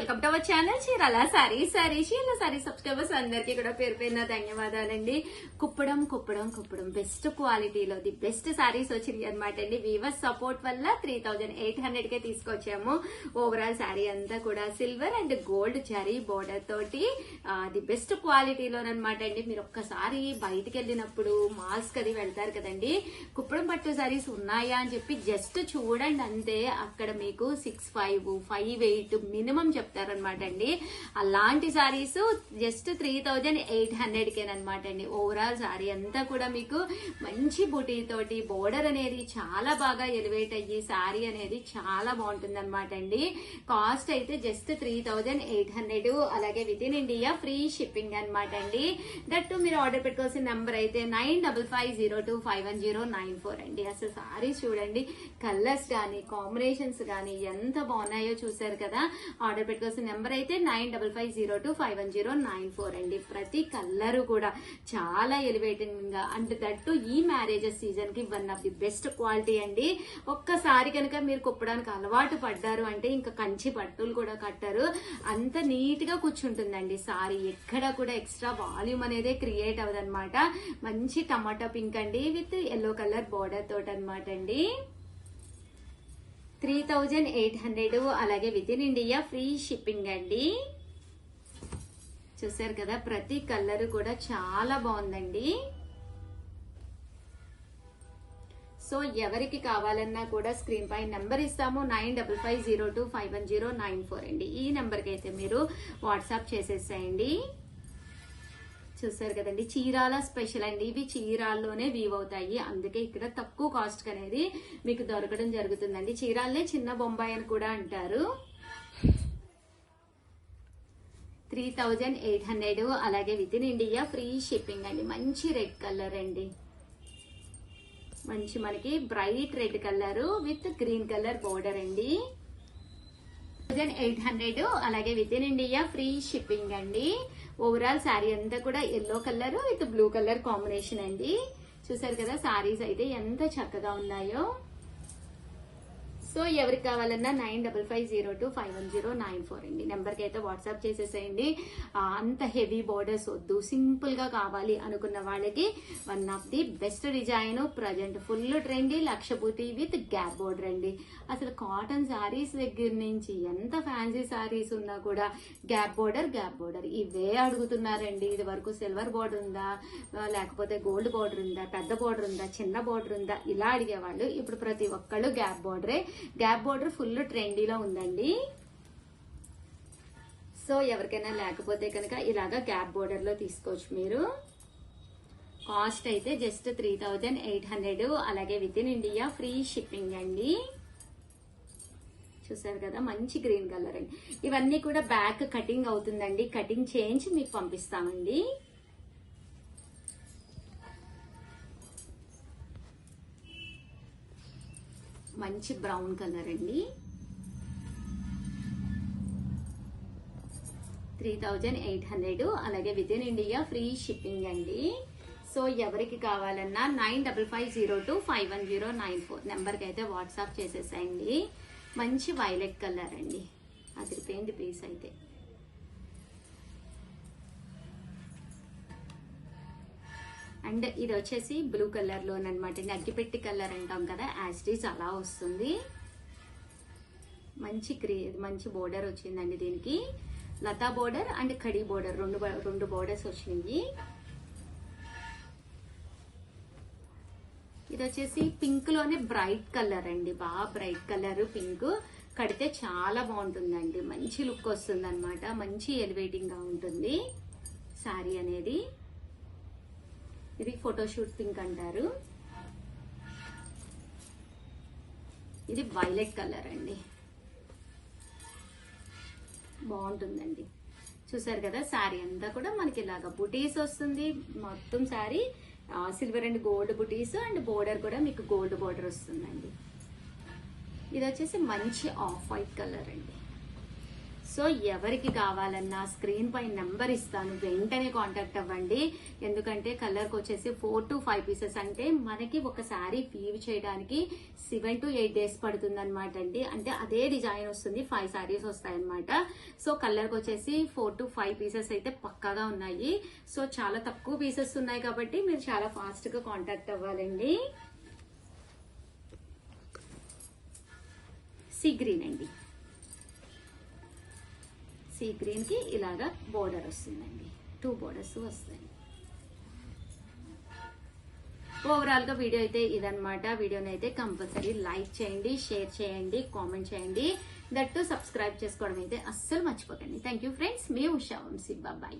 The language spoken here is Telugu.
Welcome to our channel Chirala saris. Chirala sorry subscribers అందరికీ కూడా పేరు పేరున ధన్యవాదాలండి. కుప్పడం బెస్ట్ క్వాలిటీలో ది బెస్ట్ సారీస్ వచ్చినాయి అనమాట అండి. వీవర్స్ సపోర్ట్ వల్ల 3800 కే తీసుకొచ్చాము. ఓవరాల్ సారీ అంతా కూడా silver and gold zari border తోటి ది బెస్ట్ క్వాలిటీలోనమాట అండి. మీరు ఒక్కసారి బయటికి వెళ్ళినప్పుడు మాల్స్ కది వెళ్తారు కదండి, కుప్పడం పట్టు సారీస్ ఉన్నాయా అని చెప్పి జస్ట్ చూడండి అంతే. అక్కడ మీకు 65, 58 మినిమం చెప్తారనమాట అండి. అలాంటి సారీస్ జస్ట్ 3800 కేనమాట అండి. ఓవరాల్ సారీ అంతా కూడా మీకు మంచి బుటీ తోటి బోర్డర్ అనేది చాలా బాగా ఎలివేట్ అయ్యి సారీ అనేది చాలా బాగుంటుంది అనమాట అండి. కాస్ట్ అయితే జస్ట్ 3800, అలాగే with in India free shipping అనమాట అండి. దట్టు మీరు ఆర్డర్ పెట్టుకోవాల్సిన నెంబర్ అయితే 9550251094 అండి. అసలు సారీస్ చూడండి, కలర్స్ గానీ కాంబినేషన్స్ గానీ ఎంత బాగున్నాయో చూసారు కదా. ఆర్డర్ పెట్టుకోవాల్సిన నెంబర్ అయితే 9550251094 అండి. ప్రతి కలర్ కూడా చాలా ఎలివేటింగ్ గా అంటే దట్టు ఈ మ్యారేజెస్ సీజన్ కి one of the best quality అండి. ఒక్కసారి కనుక మీరు కుప్పడానికి అలవాటు పడ్డారు అంటే ఇంకా కంచి పట్టులు కూడా కట్టారు, అంత నీట్ గా కూర్చుంటుందండి సారీ. ఎక్కడ కూడా ఎక్స్ట్రా వాల్యూమ్ అనేది క్రియేట్ అవ్వదన్నమాట. మంచి టమాటా పింక్ అండి విత్ ఎల్లో కలర్ బోర్డర్ తోటి అనమాట అండి. 3800, అలాగే with in India free shipping అండి. చూసారు కదా, ప్రతి కలర్ కూడా చాలా బాగుందండి. సో ఎవరికి కావాలన్నా కూడా స్క్రీన్ పై నెంబర్ ఇస్తాము 9550251094 అండి. ఈ నెంబర్ కి అయితే మీరు వాట్సాప్ చేసేసేయండి. చూసారు కదండి, చీరాల స్పెషల్ అండి. ఇవి చీరాల్లోనే వీవ్ అవుతాయి, అందుకే ఇక్కడ తక్కువ కాస్ట్ అనేది మీకు దొరకడం జరుగుతుందండి. చీరాలనే చిన్న బొంబాయి అని కూడా అంటారు. 3800, అలాగే with in India free shipping అండి. మంచి రెడ్ కలర్ అండి, మంచి మనకి bright red colour with green colour border అండి. 3800, అలాగే with in India free shipping అండి. ఓవరాల్ శారీ అంతా కూడా yellow colour with blue colour combination అండి. చూసారు కదా సారీస్ అయితే ఎంత చక్కగా ఉన్నాయో. సో ఎవరికి కావాలన్నా 9550251094 అండి. నెంబర్ కి అయితే వాట్సాప్ చేసేసేయండి. అంత హెవీ బోర్డర్స్ వద్దు, సింపుల్ గా కావాలి అనుకున్న వాళ్ళకి one of the best design present full trendy లక్షపూతి విత్ గ్యాప్ బోర్డర్ అండి. అసలు కాటన్ సారీస్ దగ్గర నుంచి ఎంత ఫ్యాన్సీ సారీస్ ఉన్నా కూడా గ్యాప్ బోర్డర్ ఇవే అడుగుతున్నారండి. ఇది వరకు సిల్వర్ బోర్డర్ ఉందా, లేకపోతే గోల్డ్ బోర్డర్ ఉందా, పెద్ద బోర్డర్ ఉందా, చిన్న బోర్డర్ ఉందా, ఇలా అడిగేవాళ్ళు. ఇప్పుడు ప్రతి ఒక్కళ్ళు గ్యాప్ బోర్డరే. గ్యాప్ బోర్డర్ ఫుల్ ట్రెండీలో ఉందండి. సో ఎవరికైనా లేకపోతే కనుక ఇలాగా గ్యాప్ బోర్డర్ లో తీసుకోవచ్చు మీరు. కాస్ట్ అయితే జస్ట్ 3800, అలాగే with in India free shipping అండి. చూసారు కదా, మంచి గ్రీన్ కలర్ అండి. ఇవన్నీ కూడా బ్యాక్ కటింగ్ అవుతుందండి, కటింగ్ చేయించి మీకు పంపిస్తామండి. మంచి బ్రౌన్ కలర్ అండి. 3800, అలాగే with in India free shipping అండి. సో ఎవరికి కావాలన్నా 9550251094 నెంబర్కి అయితే వాట్సాప్ చేసేసేయండి. మంచి వైలెట్ కలర్ అండి, అదిరిపోయింది పీస్ అయితే. అండ్ ఇది వచ్చేసి బ్లూ కలర్ లోనమాట, అగ్గిపెట్టి కలర్ అంటాం కదా, యాస్టీస్ అలా వస్తుంది. మంచి బోర్డర్ వచ్చిందండి దీనికి. Lata border and kadhi border రెండు బోర్డర్స్ వచ్చినాయి. ఇది వచ్చేసి పింక్ లోనే బ్రైట్ కలర్ అండి, బాగా బ్రైట్ కలర్ పింక్. కడితే చాలా బాగుంటుందండి, మంచి లుక్ వస్తుంది అనమాట. మంచి ఎలివేటింగ్ గా ఉంటుంది సారీ అనేది. ఇది ఫోటోషూట్ పింక్ అంటారు. ఇది వైలెట్ కలర్ అండి, బాగుంటుందండి. చూసారు కదా, శారీ అంతా కూడా మనకి ఇలాగా బుటీస్ వస్తుంది. మొత్తం sari silver and gold buttis and border కూడా మీకు గోల్డ్ బోర్డర్ వస్తుందండి. ఇది వచ్చేసి మంచి ఆఫ్ వైట్ కలర్ అండి. సో ఎవరికి కావాలన్నా స్క్రీన్ పై నెంబర్ ఇస్తాను, వెంటనే కాంటాక్ట్ అవ్వండి. ఎందుకంటే కలర్కి వచ్చేసి 4 to 5 పీసెస్, అంటే మనకి ఒక శారీ వీవ్ చేయడానికి 7 to 8 డేస్ పడుతుంది అనమాట అండి. అంటే అదే డిజైన్ వస్తుంది, 5 శారీస్ వస్తాయి అనమాట. సో కలర్కి వచ్చేసి 4 to 5 పీసెస్ అయితే పక్కాగా ఉన్నాయి. సో చాలా తక్కువ పీసెస్ ఉన్నాయి కాబట్టి మీరు చాలా ఫాస్ట్ గా కాంటాక్ట్ అవ్వాలండి. సీ గ్రీన్ అండి, సీ గ్రీన్ కి ఇలాగా బోర్డర్ వస్తుందండి, 2 బోర్డర్స్ వస్తాయి. ఓవరాల్ గా వీడియో అయితే ఇదనమాట. వీడియోని అయితే కంపల్సరీ లైక్ చేయండి, షేర్ చేయండి, కామెంట్ చేయండి, దట్టు సబ్స్క్రైబ్ చేసుకోవడం అయితే అస్సలు మర్చిపోకండి. థ్యాంక్ యూ ఫ్రెండ్స్, మీ ఉషా వంశీ, బాయ్.